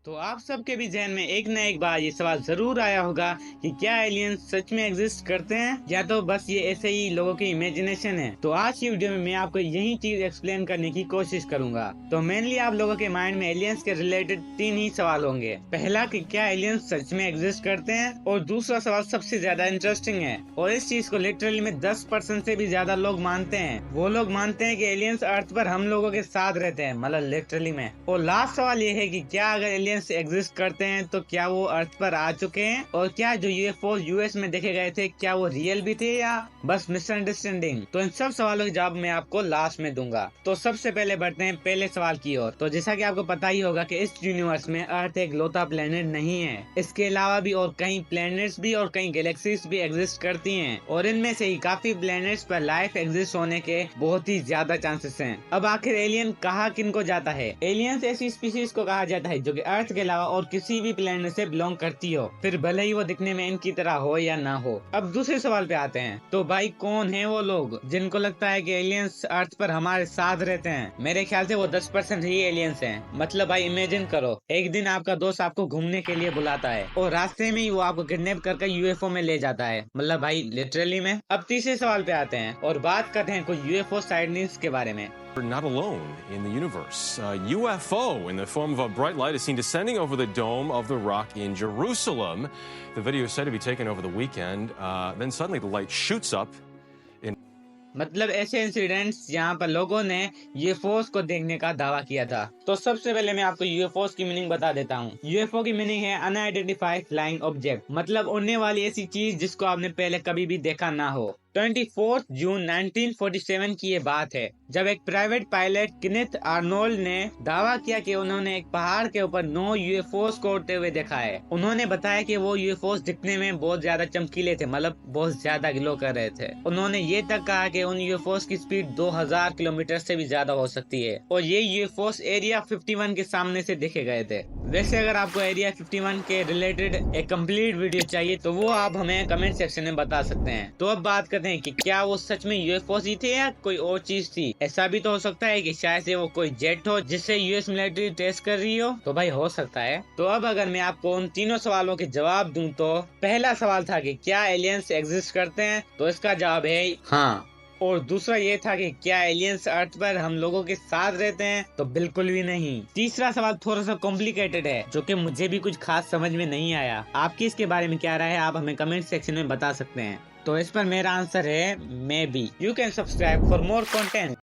तो आप सबके भी जहन में एक न एक बार ये सवाल जरूर आया होगा कि क्या एलियंस सच में एग्जिस्ट करते हैं या तो बस ये ऐसे ही लोगों की इमेजिनेशन है। तो आज की वीडियो में मैं आपको यही चीज एक्सप्लेन करने की कोशिश करूंगा। तो मेनली आप लोगों के माइंड में एलियंस के रिलेटेड तीन ही सवाल होंगे। पहला कि क्या एलियंस सच में एग्जिस्ट करते हैं, और दूसरा सवाल सबसे ज्यादा इंटरेस्टिंग है और इस चीज को लिटरली में 10% से भी ज्यादा लोग मानते हैं। वो लोग मानते हैं कि एलियंस अर्थ पर हम लोगों के साथ रहते हैं, मतलब लिटरली में। और लास्ट सवाल ये है कि क्या अगर एलियंस एग्जिस्ट करते हैं तो क्या वो अर्थ पर आ चुके हैं, और क्या जो यूएफओ यूएस में देखे गए थे क्या वो रियल भी थे या बस मिसअंडरस्टैंडिंग। तो इन सब सवालों के जवाब मैं आपको लास्ट में दूंगा। तो सबसे पहले बढ़ते हैं पहले सवाल की ओर। तो जैसा कि आपको पता ही होगा कि इस यूनिवर्स में अर्थ एक लौता प्लेनेट नहीं है। इसके अलावा भी और कई प्लेनेट्स भी और कई गैलेक्सीज भी एग्जिस्ट करती हैं, और इनमें से ही काफी प्लेनेट्स पर लाइफ एग्जिस्ट होने के बहुत ही ज्यादा चांसेस हैं। अब आखिर एलियन कहा किनको जाता है? एलियंस ऐसी स्पीशीज को कहा जाता है जो कि अर्थ के अलावा और किसी भी प्लेनेट से बिलोंग करती हो, फिर भले ही वो दिखने में इनकी तरह हो या ना हो। अब दूसरे सवाल पे आते हैं। तो भाई कौन है वो लोग जिनको लगता है कि एलियंस अर्थ पर हमारे साथ रहते हैं? मेरे ख्याल से वो 10% ही एलियंस हैं। मतलब भाई इमेजिन करो, एक दिन आपका दोस्त आपको घूमने के लिए बुलाता है और रास्ते में ही वो आपको किडनैप करके यूएफओ में ले जाता है, मतलब भाई लिटरली में। अब तीसरे सवाल पे आते हैं और बात करते हैं कुछ यूएफओ साइटनिंग्स के बारे में। We're not alone in the universe. A UFO in the form of a bright light is seen descending over the Dome of the Rock in Jerusalem. The video is said to be taken over the weekend. Then suddenly the light shoots up. मतलब ऐसे incidents जहाँ पर लोगों ने UFOs को देखने का दावा किया था। तो सबसे पहले मैं आपको यूएफओस की मीनिंग बता देता हूँ। यूएफओ की मीनिंग है अनआइडेंटिफाइड फ्लाइंग ऑब्जेक्ट, मतलब उड़ने वाली ऐसी चीज जिसको आपने पहले कभी भी देखा ना हो। 24 जून 1947 की ये बात है जब एक प्राइवेट पायलट किनेथ आर्नोल्ड ने दावा किया कि उन्होंने एक पहाड़ के ऊपर 9 यूएफओस को उड़ते हुए देखा है। उन्होंने बताया कि वो यूएफओस दिखने में बहुत ज्यादा चमकीले थे, मतलब बहुत ज्यादा ग्लो कर रहे थे। उन्होंने ये तक कहा कि उन यूएफओस की स्पीड 2000 किलोमीटर से भी ज्यादा हो सकती है, और ये यूएफओस एरिया 51 के सामने से देखे गए थे। वैसे अगर आपको एरिया 51 के रिलेटेड एक कंप्लीट वीडियो चाहिए तो वो आप हमें कमेंट सेक्शन में बता सकते हैं। तो अब बात करते हैं कि क्या वो सच में यूएफओ ही थे या कोई और चीज थी। ऐसा भी तो हो सकता है कि शायद से वो कोई जेट हो जिससे यूएस मिलिट्री टेस्ट कर रही हो, तो भाई हो सकता है। तो अब अगर मैं आपको उन तीनों सवालों के जवाब दूं तो पहला सवाल था कि क्या एलियंस एग्जिस्ट करते हैं, तो इसका जवाब है हाँ। और दूसरा ये था कि क्या एलियंस अर्थ पर हम लोगों के साथ रहते हैं, तो बिल्कुल भी नहीं। तीसरा सवाल थोड़ा सा कॉम्प्लिकेटेड है जो कि मुझे भी कुछ खास समझ में नहीं आया। आपकी इसके बारे में क्या राय है, आप हमें कमेंट सेक्शन में बता सकते हैं। तो इस पर मेरा आंसर है may be. You can subscribe for more content.